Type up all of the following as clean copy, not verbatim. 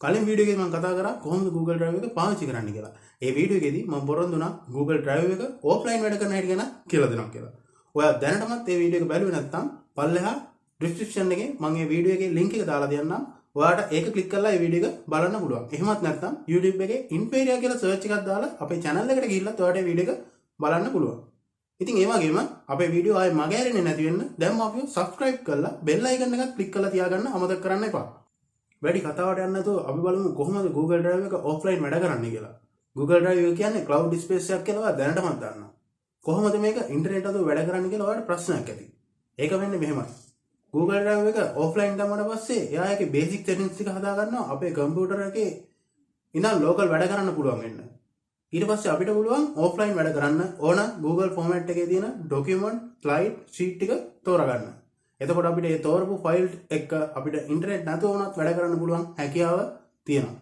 කලින් වීඩියෝ එකේ මම කතා කරා කොහොමද Google Drive එක පාවිච්චි කරන්න කියලා. ඒ වීඩියෝ එකේදී මම පොරොන්දු වුණා Google Drive එක offline වැඩ කරන හැටි ගැන කියලා දෙනවා කියලා. ඔයා දැනටමත් මේ වීඩියෝ එක බැලුවේ නැත්නම් පල්ලෙහා description එකේ මම මේ වීඩියෝ එකේ link එක දාලා දෙන්නම්. ඔයාට ඒක click කරලා මේ වීඩියෝ එක බලන්න පුළුවන්. එහෙමත් නැත්නම් YouTube එකේ Inpedia කියලා search එකක් දාලා අපේ channel එකට ගිහිල්ලා ඔයාට මේ වීඩියෝ එක බලන්න පුළුවන්. ඉතින් ඒ වගේම අපේ වීඩියෝ ආයේ මග ඇරෙන්නේ නැති වෙන්න දැන්ම අපිව subscribe කරලා bell icon එකත් click කරලා තියාගන්න අමතක කරන්න එපා. වැඩි කතාවට යන්න නැතුව අපි බලමු කොහොමද Google Drive එක offline වැඩ කරන්නේ කියලා. Google Drive එක කියන්නේ cloud space එකක් කියලා ඔයා දැනටමත් දන්නවා. කොහොමද මේක ඉන්ටර්නෙට් අතෝ වැඩ කරන්නේ කියලා ඔයාලට ප්‍රශ්නයක් ඇති. ඒක වෙන්නේ මෙහෙමයි. Google Drive එක offline දැම්මම පස්සේ එයා ඒකේ basic settings ටික හදා ගන්නවා අපේ කම්පියුටර් එකේ ඉඳන් local වැඩ කරන්න පුළුවන් වෙන්න. ඊට පස්සේ අපිට පුළුවන් offline වැඩ කරන්න ඕන Google format එකේ තියෙන document, slide, sheet ටික තෝරගන්න. එතකොට අපිට මේ තෝරපු ෆයිල් එක අපිට ඉන්ටර්නෙට් නැතුව වුණත් වැඩ කරන්න පුළුවන් හැකියාව තියෙනවා.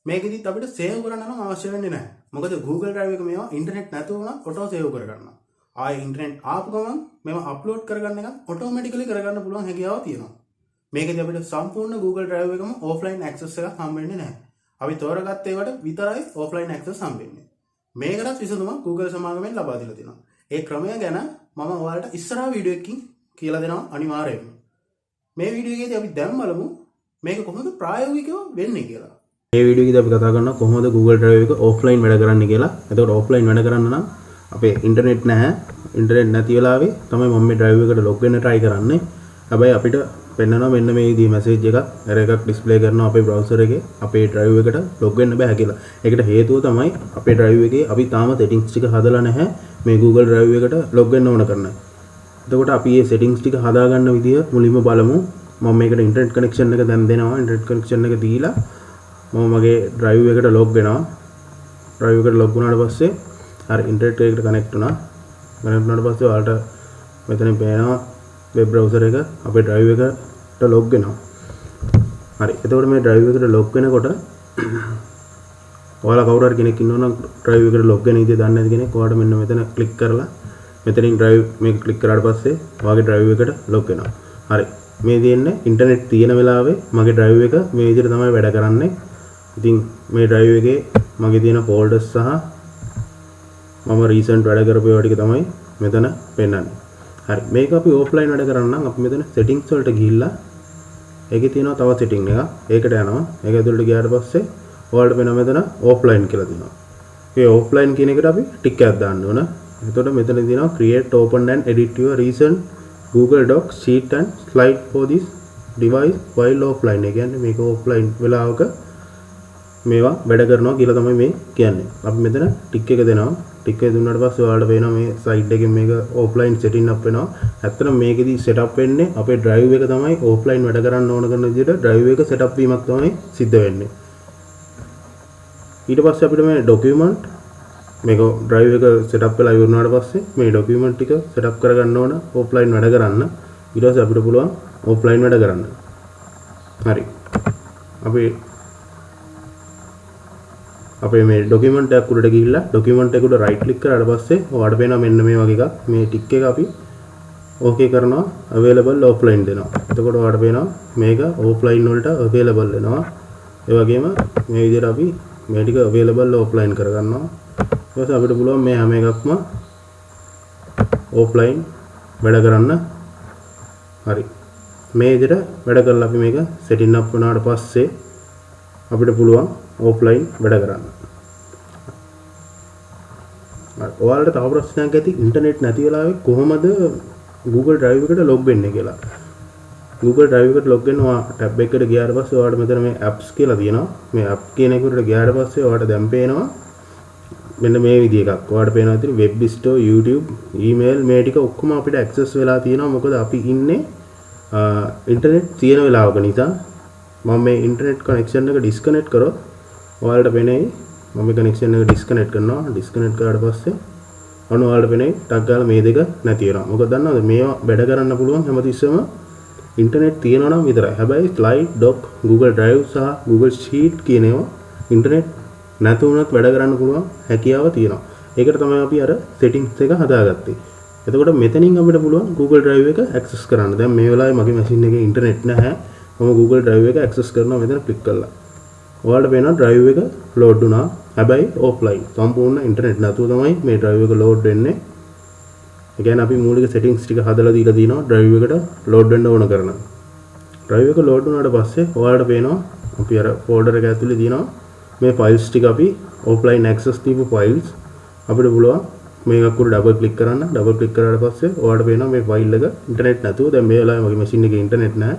මේකෙදිත් අපිට සේව් කරන්න නම් අවශ්‍ය වෙන්නේ නැහැ. මොකද Google Drive එක මේවා ඉන්ටර්නෙට් නැතුව වුණත් ඔටෝ සේව් කරගන්නවා. ආයේ ඉන්ටර්නෙට් ආපු ගමන් මේවා අප්ලෝඩ් කරගන්න එක ඔටෝමැටිකලි කරගන්න පුළුවන් හැකියාව තියෙනවා. මේකෙදි අපිට සම්පූර්ණ Google Drive එකම offline access එකක් හම්බ වෙන්නේ නැහැ. අපි තෝරගත්ත ඒවට විතරයි offline access හම්බ වෙන්නේ. මේකටත් විසඳුමක් Google සමාගමෙන් ලබා දීලා තියෙනවා. ඒ ක්‍රමය ගැන මම ඔයාලට ඉස්සරහා වීඩියෝ එකකින් කියලා දෙනවා අනිවාර්යයෙන්ම. මේ වීඩියෝ එකේදී අපි දැන් බලමු මේක කොහොමද ප්‍රායෝගිකව වෙන්නේ කියලා. මේ වීඩියෝ එකේදී අපි කතා කරනවා කොහොමද Google Drive එක offline වැඩ කරන්නේ කියලා. එතකොට offline වැඩ කරන්න නම් අපේ ඉන්ටර්නෙට් නැහැ. ඉන්ටර්නෙට් නැති වෙලාවේ තමයි මම මේ drive එකට log වෙන්න try කරන්නේ. හැබැයි අපිට පෙන්නනවා මෙන්න මේ විදිහේ message එකක් එකක් display කරනවා අපේ browser එකේ අපේ drive එකට log වෙන්න බෑ කියලා. ඒකට හේතුව තමයි අපේ drive එකේ අපි තාම settings ටික හදලා නැහැ මේ Google Drive එකට log වෙන්න ඕන කරන. එතකොට අපි මේ settings ටික හදාගන්න විදිය මුලින්ම බලමු. මම මේකට internet connection එක දැන් දෙනවා. internet connection එක දීලා මම මගේ drive එකට log වෙනවා. drive එකට log වුණාට පස්සේ අර internet එකට connect වුණා. connect වුණාට පස්සේ ඔයාලට මෙතනින් පේනවා web browser එක අපේ drive එකට log වෙනවා. හරි. එතකොට මේ drive එකට log වෙනකොට ඔයාලා කවුරු හරි කෙනෙක් ඉන්නවනම් drive එකට log වෙන විදිය දන්නේ නැති කෙනෙක් ඔයාලට මෙන්න මෙතන click කරලා මෙතනින් drive මේක click කරාට පස්සේ ඔයාගේ drive එකට log වෙනවා. හරි. මේ තියෙන්නේ internet තියෙන වෙලාවේ මගේ drive එක මේ විදිහට තමයි වැඩ කරන්නේ. ඉතින් මේ drive එකේ මගේ තියෙන folders සහ මම recent වැඩ කරපු ඒවා ටික තමයි මෙතන පෙන්නන්නේ. හරි. මේක අපි offline වැඩ කරන්න නම් අපි මෙතන settings වලට ගිහිල්ලා ඒකේ තියෙනවා තව setting එකක්. ඒකට යනවා. ඒක ඇතුළට ගියාට පස්සේ ඔයාලට වෙන මෙතන offline කියලා තියෙනවා. ඒ offline කියන එකට අපි ටික් එකක් දාන්න ඕන. එතකොට මෙතන තියෙනවා create, open and edit your recent Google Docs, sheet and slide for this device while offline. ඒ කියන්නේ මේක offline වෙලාවක මේවා වැඩ කරනවා කියලා තමයි මේ කියන්නේ. අපි මෙතන ටික් එක දෙනවා. ටික් එක දුන්නාට පස්සේ ඔයාලට පේනවා මේ side එකෙන් මේක offline setting up වෙනවා. ඇත්තටම මේකෙදි setup වෙන්නේ අපේ drive එක තමයි offline වැඩ කරන්න ඕන කරන විදිහට drive එක setup වීමක් තමයි සිද්ධ වෙන්නේ. ඊට පස්සේ අපිට මේ document මේක drive එක setup වෙලා ඉවරනාට පස්සේ මේ document ටික setup කරගන්න ඕන offline වැඩ කරන්න. ඊට පස්සේ අපිට පුළුවන් offline වැඩ කරන්න. හරි. අපේ මේ document එකක් උඩට ගිහිල්ලා document එක උඩ right click කරාට පස්සේ ඔයාලට පේනවා මෙන්න මේ වගේ එකක්. මේ tick එක අපි okay කරනවා available offline දෙනවා. එතකොට ඔයාලට පේනවා මේක offline වලට available වෙනවා. ඒ වගේම මේ විදිහට අපි මේ ටික available offline කරගන්නවා. ඊට පස්සේ අපිට පුළුවන් මේ හැම එකක්ම offline වැඩ කරන්න. හරි. මේ විදිහට වැඩ කරලා අපි මේක setting up වුණාට පස්සේ අපිට පුළුවන් offline වැඩ කරන්න. ඔයාලට තව ප්‍රශ්නයක් ඇති ඉන්ටර්නෙට් නැති වෙලාවේ කොහොමද Google Drive එකට log වෙන්නේ කියලා. Google Drive එකට log වෙනවා tab එකකට ගියාට පස්සේ ඔයාලට මෙතන මේ apps කියලා තියෙනවා. මේ app කියන එකට ගියාට පස්සේ ඔයාලට දැන් පේනවා මෙන්න මේ විදිහ එකක්. ඔයාලට පේනවා ඉතින් web store, YouTube, email මේ ටික ඔක්කොම අපිට access වෙලා තියෙනවා. මොකද අපි ඉන්නේ ඉන්ටර්නෙට් තියෙන වෙලාවක නිසා. මම මේ ඉන්ටර්නෙට් කනෙක්ෂන් එක disconnect කරොත් ඔයාලට වෙන්නේ මම මේ කනෙක්ෂන් එක disconnect කරනවා. disconnect කරාට පස්සේ ඔන්න ඔයාලට වෙන්නේ ටක් ගාලා මේ දෙක නැති වෙනවා. මොකද දන්නවද මේවා වැඩ කරන්න පුළුවන් හැමතිස්සෙම ඉන්ටර්නෙට් තියෙනවා නම් විතරයි. හැබැයි slide, doc, Google Drive සහ Google Sheet කියන ඒවා ඉන්ටර්නෙට් නැතුණත් වැඩ කරන්න පුළුවන් හැකියාව තියෙනවා. ඒකට තමයි අපි අර settings එක හදාගත්තේ. එතකොට මෙතනින් අපිට පුළුවන් Google Drive එක access කරන්න. දැන් මේ වෙලාවේ මගේ machine එකේ ඉන්ටර්නෙට් නැහැ. මම Google Drive එක access කරනවා මෙතන click කරලා. ඔයාලට පේනවා drive එක load වුණා. හැබැයි offline. සම්පූර්ණ ඉන්ටර්නෙට් නැතුව තමයි මේ drive එක load වෙන්නේ. ඒ කියන්නේ අපි මූලික settings ටික හදලා දීලා දිනවා drive එකට load වෙන්න ඕන කරන. drive එක load වුණාට පස්සේ ඔයාලට පේනවා අපි අර folder එක ඇතුලේ දිනවා මේ files ටික අපි offline access දීපු files අපිට පුළුවන් මේක අකුර double click කරන්න. double click කරාට පස්සේ ඔයාලට පේනවා මේ file එක ඉන්ටර්නෙට් නැතුව දැන් මේ වෙලාවේ මගේ machine එකේ ඉන්ටර්නෙට් නැහැ.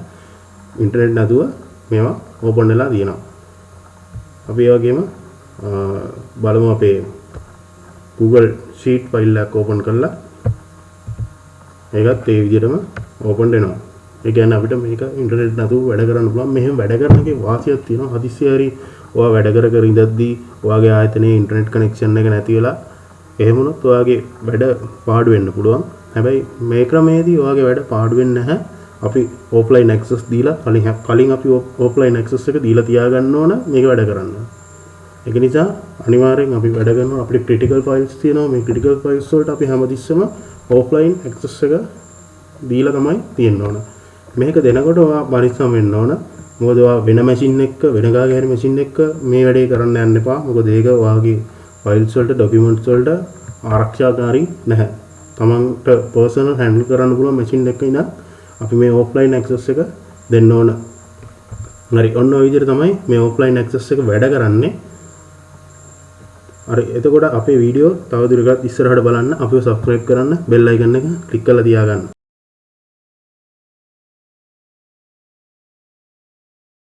ඉන්ටර්නෙට් නැතුව මේවා open වෙලා දිනවා. අපි ඒ වගේම බලමු අපේ Google Sheet file එකක් open කරලා ඒකත් ඒ විදිහටම open වෙනවා. ඒ කියන්නේ අපිට මේක ඉන්ටර්නෙට් නැතුව වැඩ කරන්න පුළුවන්. මෙහෙම වැඩ කරන එකේ වාසියක් තියෙනවා. හදිස්සියේ හරි ඔයා වැඩ කර ඉඳද්දී ඔයාගේ ආයතනයේ ඉන්ටර්නෙට් කනෙක්ෂන් එක නැති වෙලා එහෙම වුණොත් ඔයාගේ වැඩ පාඩු වෙන්න පුළුවන්. හැබැයි මේ ක්‍රමයේදී ඔයාගේ වැඩ පාඩු වෙන්නේ නැහැ. අපි offline access දීලා කලින් අපි offline access එක දීලා තියාගන්න ඕන මේක වැඩ කරන්න. ඒක නිසා අනිවාර්යෙන් අපි වැඩ කරනවා අපිට critical files තියෙනවා. මේ critical files වලට අපි හැමතිස්සෙම offline access එක දීලා තමයි තියෙන්න ඕන. මේක දෙනකොට ඔයා පරිස්සම් වෙන්න ඕන. මොකද ඔයා වෙන machine එකක වෙන කාගේ හරි machine එකක මේ වැඩේ කරන්න යන්න එපා. මොකද ඒක ඔයාගේ files වලට documents වලට ආරක්ෂාකාරී නැහැ. තමන්ට personal handle කරන්න පුළුවන් machine එකක ඉඳන් අපි මේ offline access එක දෙන්න ඕන. හරි ඔන්න ඔය විදිහට තමයි මේ offline access එක වැඩ කරන්නේ. හරි එතකොට අපේ වීඩියෝ තවදුරටත් ඉස්සරහට බලන්න අපිව subscribe කරන්න bell icon එක click කරලා තියාගන්න.